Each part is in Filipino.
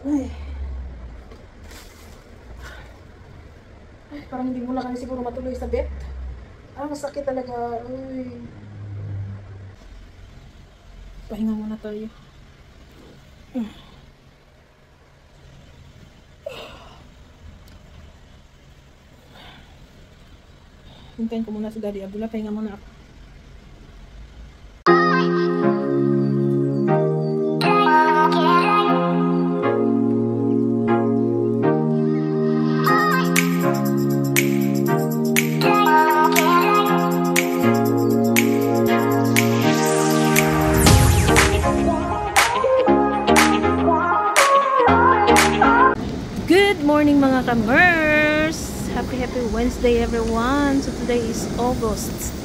Ay. Ay, parang hindi mo na kami siguro matuloy sa bed. Masakit talaga. Uy. Pahinga muna tayo. Hintayin ko muna si Daddy Abdullah. Pahinga muna ako. Good morning mga kamers! Happy Wednesday everyone! So today is August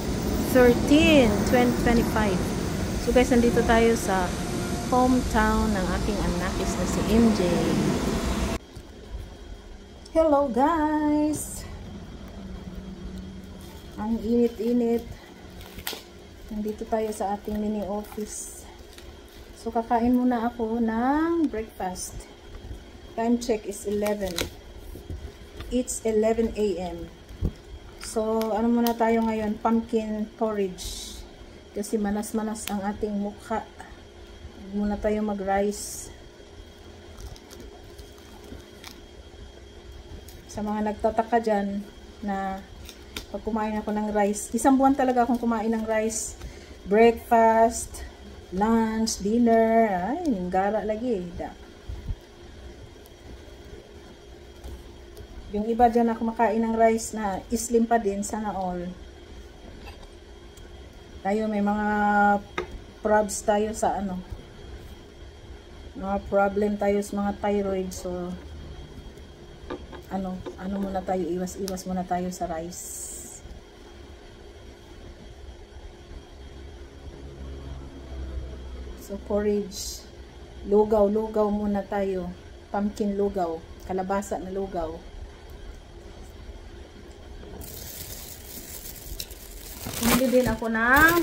13, 2025. So guys, nandito tayo sa hometown ng aking anakis na si MJ. Hello guys! Ang init-init. Nandito tayo sa ating mini office. So kakain muna ako ng breakfast. Time check is 11. It's 11 a.m. So, ano muna tayo ngayon? Pumpkin porridge. Kasi manas-manas ang ating mukha. Muna tayo mag-rice. Sa mga nagtataka dyan na pag kumain ako ng rice, isang buwan talaga akong kumain ng rice. Breakfast, lunch, dinner. Ay, ninggara lagi. Yung iba dyan na kumakain ng rice na slim pa din, sana all. Tayo may mga probs tayo sa ano. Mga problem tayo sa mga thyroid. So, ano muna tayo, iwas muna tayo sa rice. So, porridge. Lugaw muna tayo. Pumpkin lugaw. Kalabasa na lugaw. Bumili din ako ng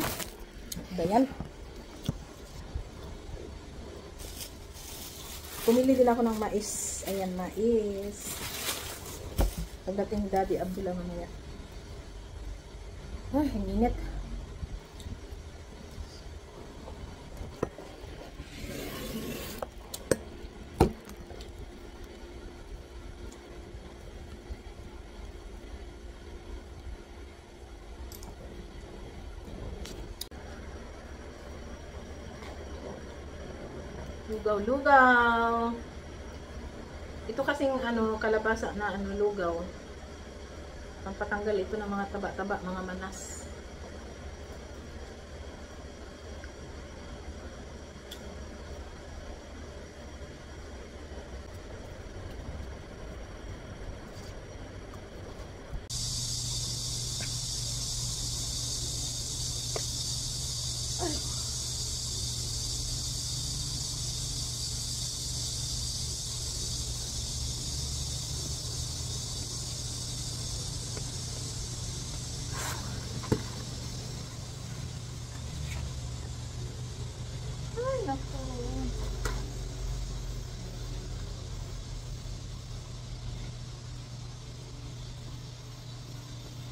Bumili din ako ng mais. Ayan, mais. Pagdating Daddy Abdullah mamaya. Ay, init. Lugaw. Ito kasing kalabasa na lugaw. Pampatanggal ito ng mga taba-taba, mga manas.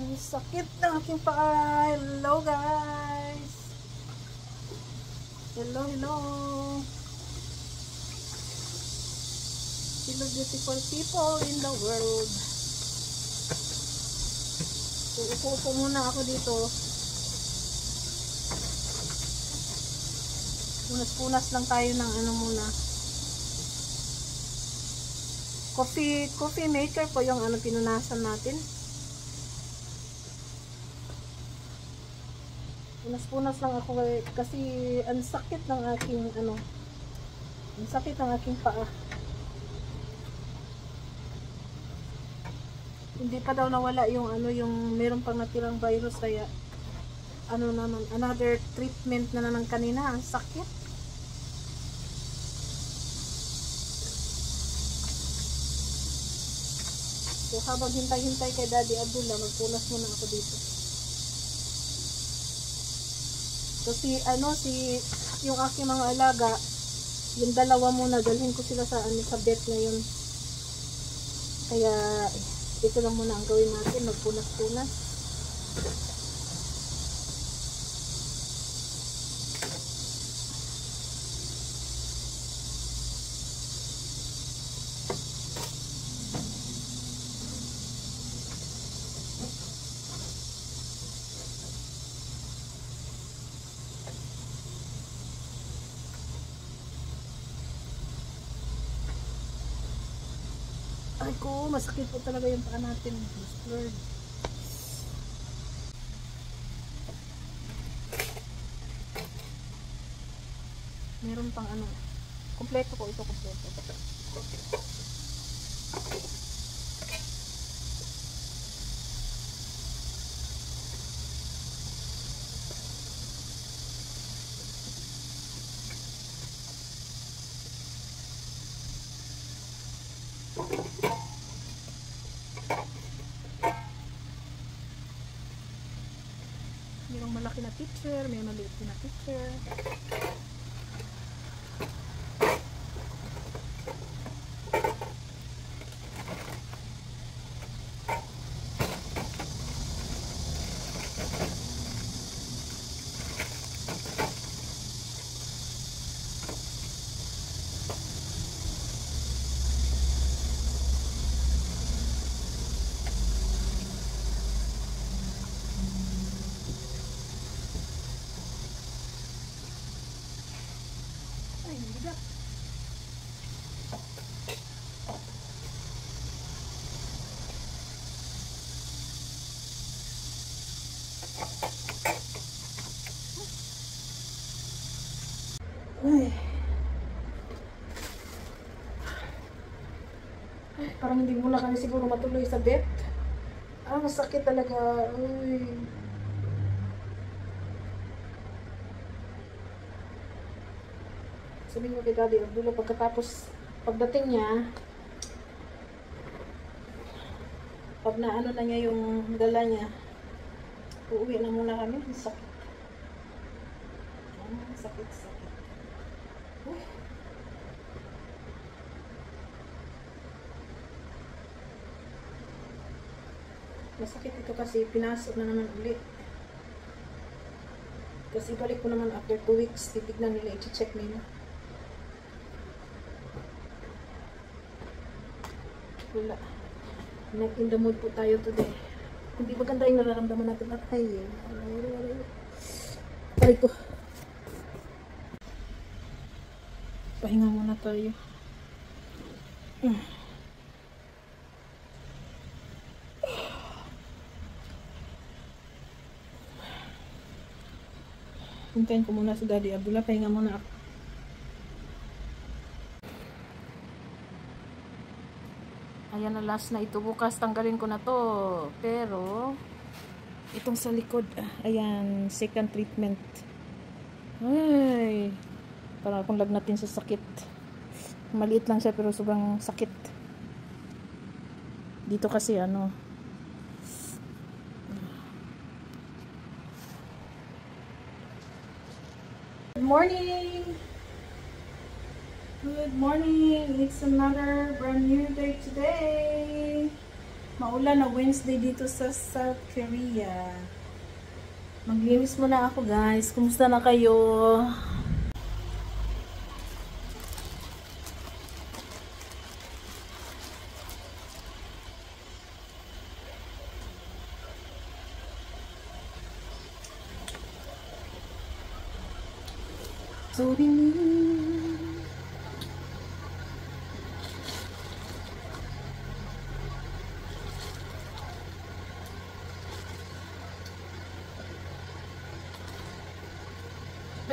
Ang sakit ng aking paa. Hello guys. Hello. Hello beautiful people in the world. So, upo muna ako dito. Punas-punas lang tayo ng muna. Coffee maker po yung pinunasan natin. Punas-punas lang ako kasi ang sakit ng aking ang sakit ng aking paa. Hindi pa daw nawala yung yung meron pang natirang virus, kaya naman, another treatment na naman kanina. Ang sakit. So habang hintay-hintay kay Daddy Abdullah, magpunas muna ako dito. So yung aking mga alaga, Yung dalawa muna, dalhin ko sila sa ano, sa vet ngayon. Kaya ito lang muna ang gawin natin, magpunas-punas. Ay ko, masakit po talaga yung paa natin. Lord. Meron pang ano. Kompleto ko ito, kompleto. Mayroong malaki na picture, may maliit na picture. Ay, bigat. Ay. Ay, parang hindi muna kami siguro matuloy sa vet. Ah, masakit talaga. Uy. Sabihin mo kay Daddy Abdullah pagdating niya, pag naano na niya yung dala niya, uuwi na muna kami. Sakit. Sakit. Uy. Masakit ito kasi pinasok na naman ulit. Kasi balik ko naman after 2 weeks, titignan nila, i-check nila. Wala. Not in the mood po tayo today. Hindi maganda yung nararamdaman natin at ay. Aray ko. Pahinga muna tayo. Hintayin ko muna si Daddy Abdullah. Pahinga muna ako. Ayan na, last na ito. Bukas tanggalin ko na to. Pero itong sa likod, ayan, second treatment. Ay, para akong lagnatin sa sakit. Maliit lang siya pero sobrang sakit. Dito kasi ano, good morning! Good morning! It's another brand new day today. Maulan na Wednesday dito sa South Korea. Maglinis muna ako guys. Kumusta na kayo?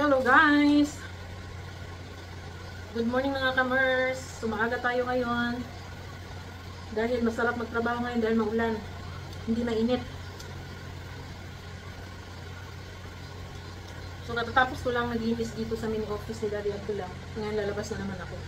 Hello guys! Good morning mga kamers! Sumaaga tayo ngayon. Dahil masarap magtrabaho ngayon dahil maulan. Hindi mainit. So katatapos ko lang naglinis dito sa mini office ni Daddy Abdullah. Ngayon lalabas na naman ako.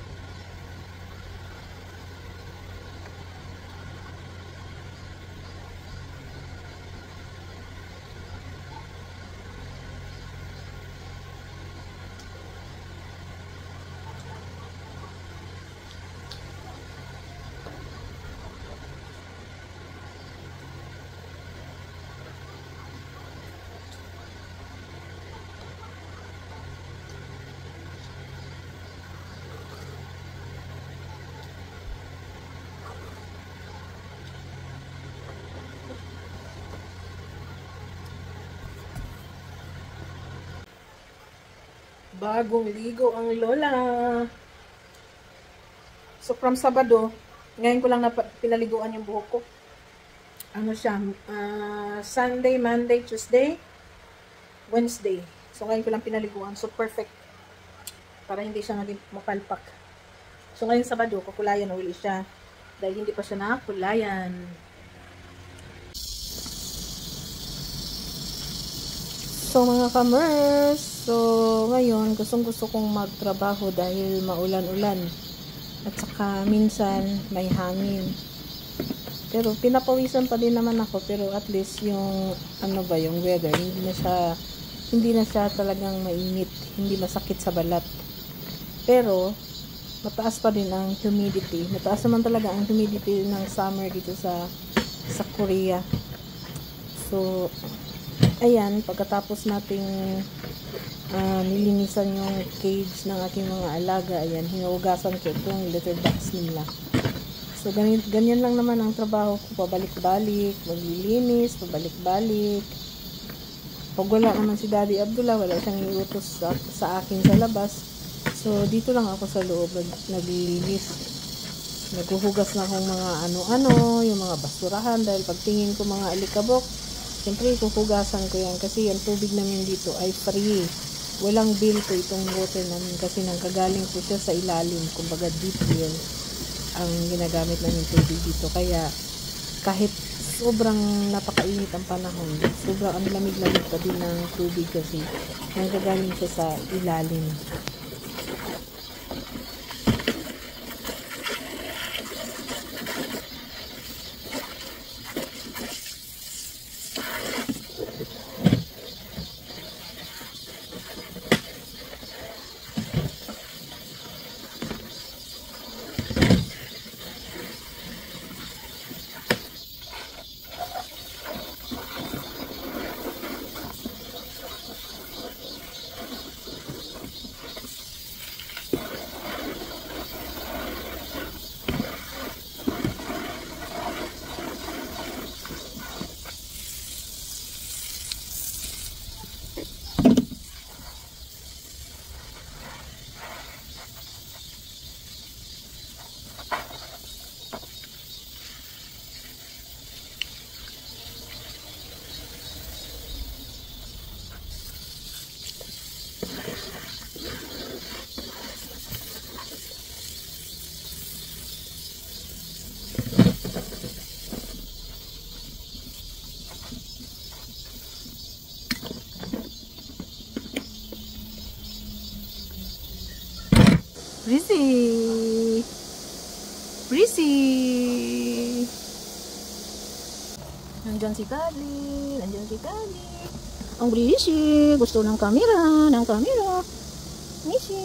Bagong ligo ang lola. So from Sabado, ngayon ko lang pinaliguan yung buhok ko. Ano siya, Sunday, Monday, Tuesday, Wednesday. So ngayon ko lang pinaliguan. So perfect. Para hindi siya naging mapalpak. So ngayon Sabado, kukulayan uli siya. Dahil hindi pa siya nakakulayan. So mga kamers, so ngayon gusto kong magtrabaho dahil maulan-ulan. At saka minsan may hangin. Pero pinapawisan pa din naman ako, pero at least yung ano ba yung weather, hindi na siya talagang mainit, hindi masakit sa balat. Pero mataas pa din ang humidity. Mataas naman talaga ang humidity ng summer dito sa Korea. So ayan, pagkatapos nating nilinisan yung cage ng aking mga alaga, ayan, hinugasan ko itong litter box nila. So, ganyan lang naman ang trabaho ko, pabalik-balik, maglilinis, pabalik-balik. Pag wala naman si Daddy Abdullah, wala siyang iutos sa akin sa labas. So, dito lang ako sa loob, naglilinis. Naghuhugas na akong mga ano-ano, yung mga basurahan, dahil pagtingin ko mga alikabok, siyempre, huhugasan ko yan kasi yung tubig namin dito ay free. Walang bill po itong water namin kasi nanggagaling po siya sa ilalim. Kumbaga deep well ang ginagamit namin tubig dito. Kaya kahit sobrang napakainit ang panahon, sobrang ang lamig-lamig pa din ng tubig kasi nanggagaling siya sa ilalim. Breezy! Breezy! Nandyan si Kali! Nandyan si Kali! Ang breezy! Gusto ng camera! Ng camera! Breezy!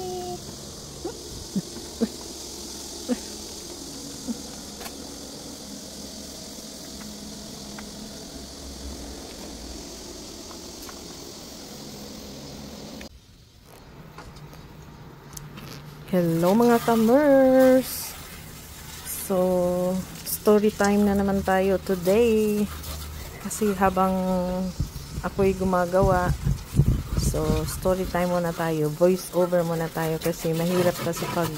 Hello mga kamers! So, story time na naman tayo today. Kasi habang ako'y gumagawa, so story time muna tayo. Voice over muna tayo kasi mahirap kasi pag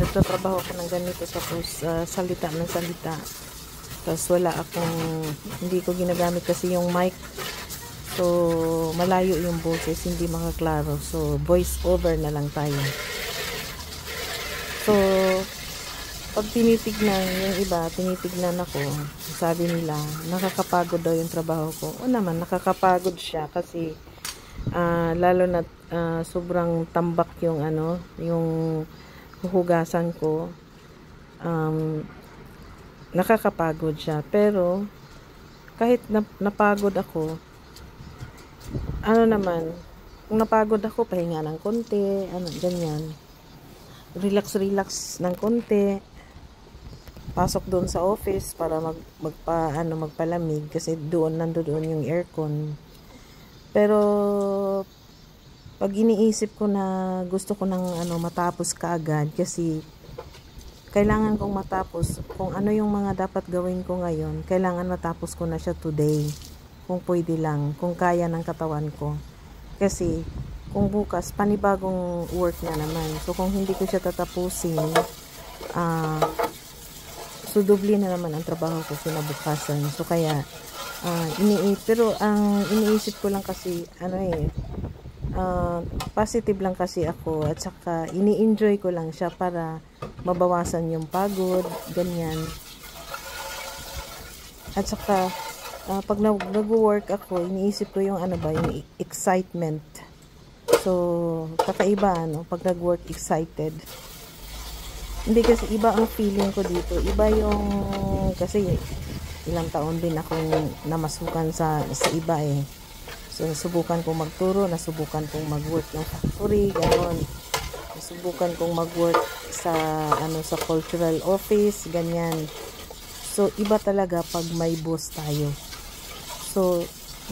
nagtatrabaho ko ng ganito tapos salita ng salita. Tapos hindi ko ginagamit kasi yung mic. So, malayo yung boses, hindi makaklaro. So, voice over na lang tayo. So, pag tinitignan ako, sabi nila, nakakapagod daw yung trabaho ko. O naman, nakakapagod siya kasi lalo na sobrang tambak yung yung huhugasan ko. Nakakapagod siya. Pero, kahit napagod ako, kung napagod ako, pahinga ng konti, ganyan. Relax ng konti. Pasok doon sa office para magpalamig kasi nandoon yung aircon. Pero pag iniisip ko na gusto ko nang matapos kaagad kasi kailangan kong matapos kung ano yung mga dapat gawin ko ngayon, kailangan matapos ko na siya today. Kung pwede lang, kung kaya ng katawan ko. Kasi, kung bukas, panibagong work na naman. So, kung hindi ko siya tatapusin, sudubli na naman ang trabaho ko kinabukasan. So, kaya, pero ang iniisip ko lang kasi, positive lang kasi ako, at saka, ini-enjoy ko lang siya para mabawasan yung pagod, ganyan. At saka, pag nag-work ako, iniisip ko yung yung excitement. So, kakaiba, pag nag-work excited. Hindi kasi iba ang feeling ko dito. Iba yung, kasi ilang taon din akong namasukan sa iba eh. So, nasubukan kong magturo, nasubukan kong mag-work ng factory, gano'n. Nasubukan kong mag-work sa cultural office, ganyan. So, iba talaga pag may boss tayo. So,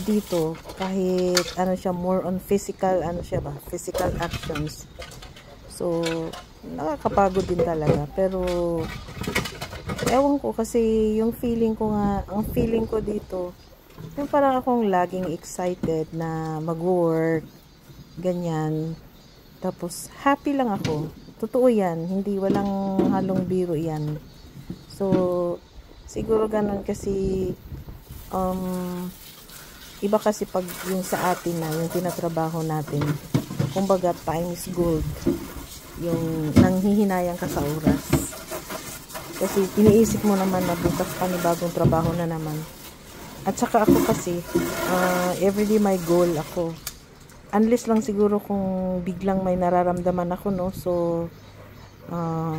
dito, kahit siya, more on physical, physical actions. So, nakakapagod din talaga. Pero, ewan ko kasi yung feeling ko ang feeling ko dito, yung parang akong laging excited na mag-work, ganyan. Tapos, happy lang ako. Totoo yan. Hindi, walang halong biro yan. So, siguro ganun kasi, iba kasi pag yung sa atin yung tinatrabaho natin, kumbaga time is gold, yung nanghihinayang ka sa oras, kasi iniisip mo naman na bukas panibagong trabaho na naman. At saka ako kasi everyday may goal ako, unless lang siguro kung biglang may nararamdaman ako, so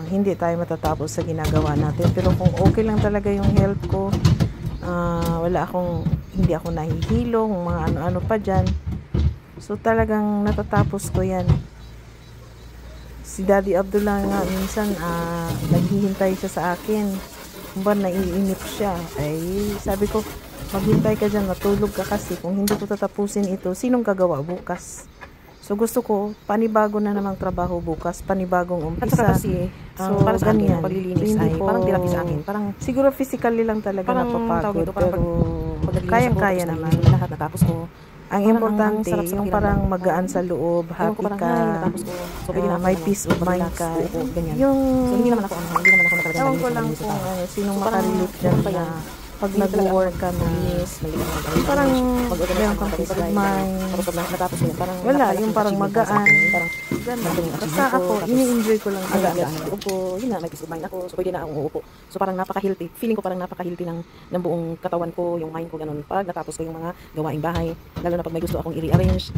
hindi tayo matatapos sa ginagawa natin. Pero kung okay lang talaga yung health ko, hindi ako nahihilo, mga ano-ano pa dyan, so talagang natatapos ko yan. Si Daddy Abdullah nga minsan naghihintay siya sa akin, kung ba naiinip siya, ay sabi ko, maghintay ka dyan, matulog ka, kasi kung hindi ko tatapusin ito, sinong gagawa bukas? So gusto ko, panibago na namang trabaho bukas, panibagong umpisa. At saka kasi, so para sa akin, ganyan, paglilinis so, ay parang therapy sa akin. Parang siguro physically lang talaga napapagod, pero kayang-kaya naman. Lahat natapos ko. Ang importante, yung parang magaan sa loob, happy ka, may peace of mind ka. Yung, so hindi naman ako nakalagay. Ewan ko lang kung sinong makarelate dyan na pag nag-work ka na parang meron kang peace of mind. Natapos ko parang wala, yung parang magaan. Basta ako, ini-enjoy ko lang talaga. Upo, yun na, may peace of mind ako. So pwede na akong uupo. So parang napaka-healthy. Feeling ko parang napaka-healthy ng buong katawan ko, yung mind ko, ganun. Pag natapos ko yung mga gawaing bahay, lalo na pag may gusto akong i-rearrange,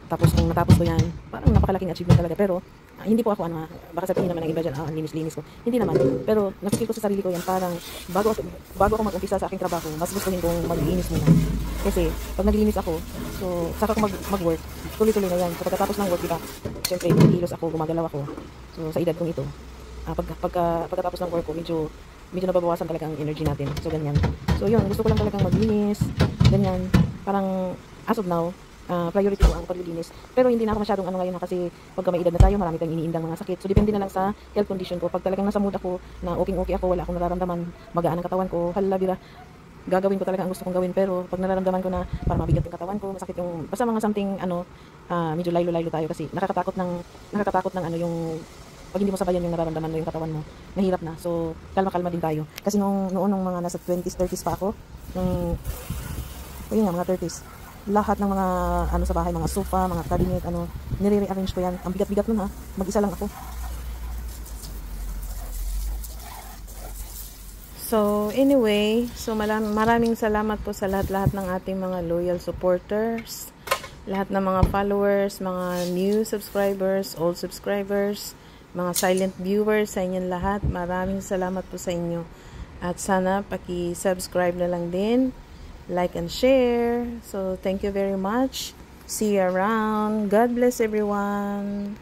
tapos kung natapos ko yan, parang napakalaking achievement talaga. Pero hindi po ako baka sabihin naman ng iba dyan, linis-linis ko. Hindi naman. Pero nakikita ko sa sarili ko yan, parang bago ako mag-umpisa sa aking trabaho, mas gustuhin kong mag-linis muna. Kasi pag naglinis ako, so saka ko mag-work, tuloy-tuloy na yan. So pagkatapos ng work, diba, syempre kilos ako, gumagalaw ako. So sa edad kong ito, pagkatapos ng work ko, medyo nababawasan talaga ang energy natin. So ganyan. So yun, gusto ko lang talagang maglinis, ganyan. Parang as of now, priority ko ang paglilinis. Pero hindi na ako masyadong ngayon kasi pagka may edad na tayo, marami tayong iniindang mga sakit. So depende na lang sa health condition ko. Pag talagang nasa mood ako na okay ako, wala akong nararamdaman, magaan ang katawan ko, halabira, gagawin ko talaga ang gusto kong gawin. Pero pag nararamdaman ko na parang mabigat yung katawan ko, masakit yung basta mga something medyo laylo-laylo tayo kasi nakakatakot ng yung pag hindi mo sabayan yung nararamdaman mo, yung katawan mo, mahirap na. So kalma-kalma din tayo. Kasi noong mga nasa 20s, 30s pa ako, yun nga, mga 30s, lahat ng mga sa bahay, mga sofa, mga cabinet, nire-rearrange ko yan. Ang bigat-bigat nun mag-isa lang ako. So anyway, so maraming salamat po sa lahat ng ating mga loyal supporters, lahat ng mga followers, mga new subscribers, old subscribers, mga silent viewers, sa inyong lahat. Maraming salamat po sa inyo. At sana paki-subscribe na lang din, like and share. So thank you very much. See you around. God bless everyone.